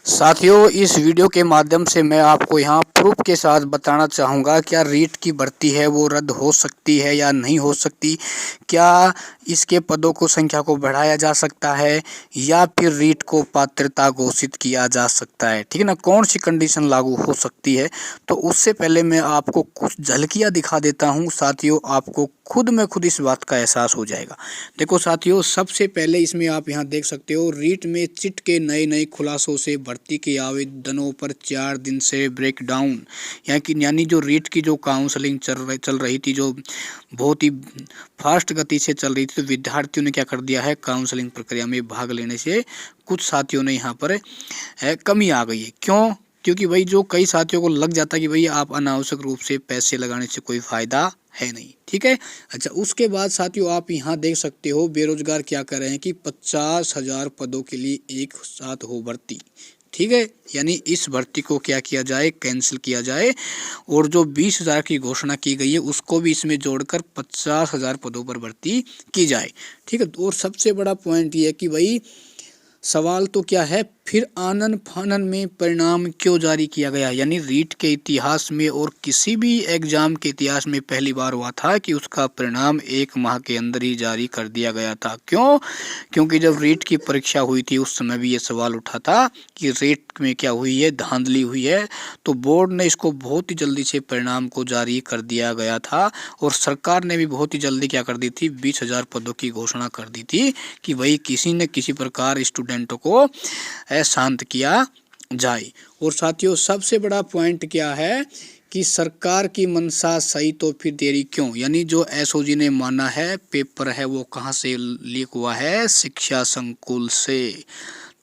साथियों, इस वीडियो के माध्यम से मैं आपको यहाँ प्रूफ के साथ बताना चाहूँगा क्या रीट की भर्ती है वो रद्द हो सकती है या नहीं हो सकती। क्या इसके पदों को संख्या को बढ़ाया जा सकता है या फिर रीट को पात्रता घोषित किया जा सकता है, ठीक है ना। कौन सी कंडीशन लागू हो सकती है, तो उससे पहले मैं आपको कुछ झलकियाँ दिखा देता हूँ साथियों। आपको खुद इस बात का एहसास हो जाएगा। देखो साथियों, सबसे पहले इसमें आप यहाँ देख सकते हो रीट में चिट के नए खुलासों से भर्ती के आवेदनों पर 4 दिन से ब्रेकडाउन, यानी जो रीट की जो काउंसलिंग चल रही थी, जो बहुत ही फास्ट गति से चल रही थी, तो विद्यार्थियों ने क्या कर दिया है, काउंसलिंग प्रक्रिया में भाग लेने से कुछ साथियों ने यहाँ पर कमी आ गई है। क्यों? क्योंकि भाई जो कई साथियों को लग जाता है कि भाई आप अनावश्यक रूप से पैसे लगाने से कोई फ़ायदा है नहीं, ठीक है। अच्छा, उसके बाद साथियों आप यहाँ देख सकते हो बेरोजगार क्या कर रहे हैं कि 50,000 पदों के लिए एक साथ हो भर्ती, ठीक है। यानी इस भर्ती को क्या किया जाए, कैंसिल किया जाए, और जो 20,000 की घोषणा की गई है उसको भी इसमें जोड़कर 50,000 पदों पर भर्ती की जाए, ठीक है। और सबसे बड़ा पॉइंट ये है कि भाई सवाल तो क्या है, फिर आनन फानन में परिणाम क्यों जारी किया गया। यानी रीट के इतिहास में और किसी भी एग्जाम के इतिहास में पहली बार हुआ था कि उसका परिणाम 1 माह के अंदर ही जारी कर दिया गया था। क्यों? क्योंकि जब रीट की परीक्षा हुई थी उस समय भी ये सवाल उठा था कि रीट में क्या हुई है, धांधली हुई है, तो बोर्ड ने इसको बहुत ही जल्दी से परिणाम को जारी कर दिया गया था। और सरकार ने भी बहुत ही जल्दी क्या कर दी थी, 20,000 पदों की घोषणा कर दी थी कि भाई किसी न किसी प्रकार स्टूडेंटों को शांत किया जाए। और साथियों सबसे बड़ा पॉइंट क्या है कि सरकार की मंशा सही तो फिर देरी क्यों। यानी जो एसओजी ने माना है पेपर है वो कहाँ से लीक हुआ है, शिक्षा संकुल से।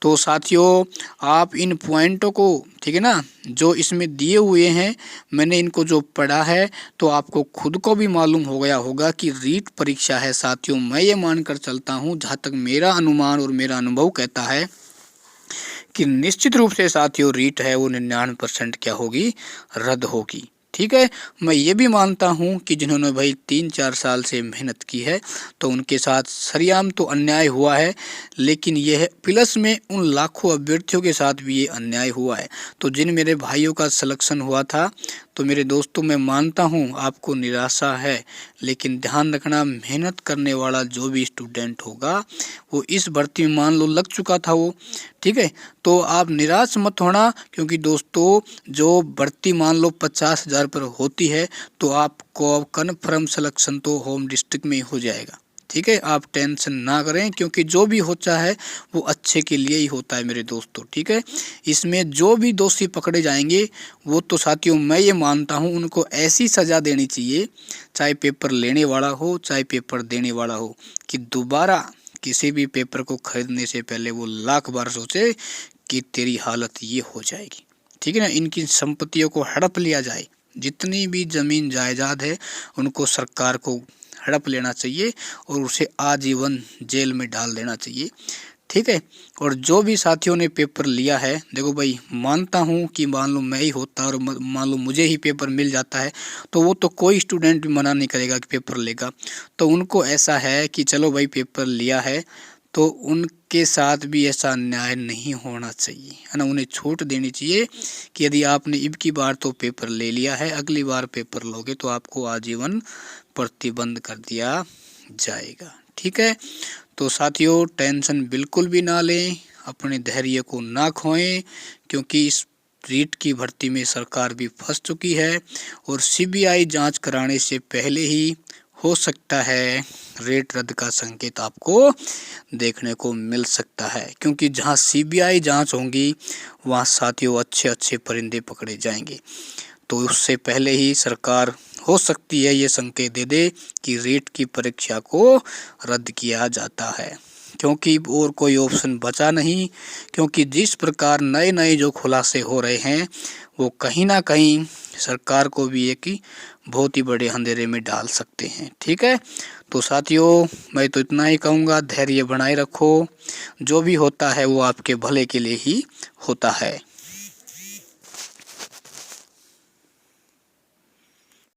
तो साथियों आप इन पॉइंटों को, ठीक है ना, जो इसमें दिए हुए हैं मैंने इनको जो पढ़ा है तो आपको खुद को भी मालूम हो गया होगा कि रीट परीक्षा है साथियों। मैं ये मानकर चलता हूँ, जहाँ तक मेरा अनुमान और मेरा अनुभव कहता है कि निश्चित रूप से साथियों रीट है वो 99% क्या होगी, रद्द होगी, ठीक है। मैं ये भी मानता हूँ कि जिन्होंने भाई 3-4 साल से मेहनत की है तो उनके साथ सरेआम तो अन्याय हुआ है, लेकिन यह प्लस में उन लाखों अभ्यर्थियों के साथ भी ये अन्याय हुआ है। तो जिन मेरे भाइयों का सिलेक्शन हुआ था, तो मेरे दोस्तों मैं मानता हूँ आपको निराशा है, लेकिन ध्यान रखना मेहनत करने वाला जो भी स्टूडेंट होगा वो इस भर्ती में मान लो लग चुका था वो, ठीक है, तो आप निराश मत होना। क्योंकि दोस्तों जो भर्ती मान लो 50,000 पर होती है तो आपको कन्फर्म सिलेक्शन तो होम डिस्ट्रिक्ट में ही हो जाएगा, ठीक है। आप टेंशन ना करें, क्योंकि जो भी होता है वो अच्छे के लिए ही होता है मेरे दोस्तों, ठीक है। इसमें जो भी दोषी पकड़े जाएंगे वो तो साथियों मैं ये मानता हूँ उनको ऐसी सज़ा देनी चाहिए, चाहे पेपर लेने वाला हो चाहे पेपर देने वाला हो, कि दोबारा किसी भी पेपर को खरीदने से पहले वो लाख बार सोचे कि तेरी हालत ये हो जाएगी, ठीक है ना। इनकी संपत्तियों को हड़प लिया जाए, जितनी भी ज़मीन जायदाद है उनको सरकार को हड़प लेना चाहिए और उसे आजीवन जेल में डाल देना चाहिए, ठीक है। और जो भी साथियों ने पेपर लिया है, देखो भाई मानता हूँ कि मान लो मैं ही होता और मान लो मुझे ही पेपर मिल जाता है तो वो तो कोई स्टूडेंट भी मना नहीं करेगा कि पेपर लेगा। तो उनको ऐसा है कि चलो भाई पेपर लिया है तो उनके साथ भी ऐसा अन्याय नहीं होना चाहिए, है ना। उन्हें छूट देनी चाहिए कि यदि आपने अब की बार तो पेपर ले लिया है, अगली बार पेपर लोगे तो आपको आजीवन प्रतिबंध कर दिया जाएगा, ठीक है। तो साथियों टेंशन बिल्कुल भी ना लें, अपने धैर्य को ना खोएं, क्योंकि इस रीट की भर्ती में सरकार भी फंस चुकी है और सीबीआई जांच कराने से पहले ही हो सकता है रेट रद्द का संकेत आपको देखने को मिल सकता है। क्योंकि जहां सीबीआई जांच होगी वहां साथियों अच्छे परिंदे पकड़े जाएंगे। तो उससे पहले ही सरकार हो सकती है ये संकेत दे दे कि रीट की परीक्षा को रद्द किया जाता है, क्योंकि और कोई ऑप्शन बचा नहीं। क्योंकि जिस प्रकार नए जो खुलासे हो रहे हैं वो कहीं ना कहीं सरकार को भी एक ही बहुत ही बड़े अंधेरे में डाल सकते हैं, ठीक है। तो साथियों मैं तो इतना ही कहूँगा, धैर्य बनाए रखो, जो भी होता है वो आपके भले के लिए ही होता है।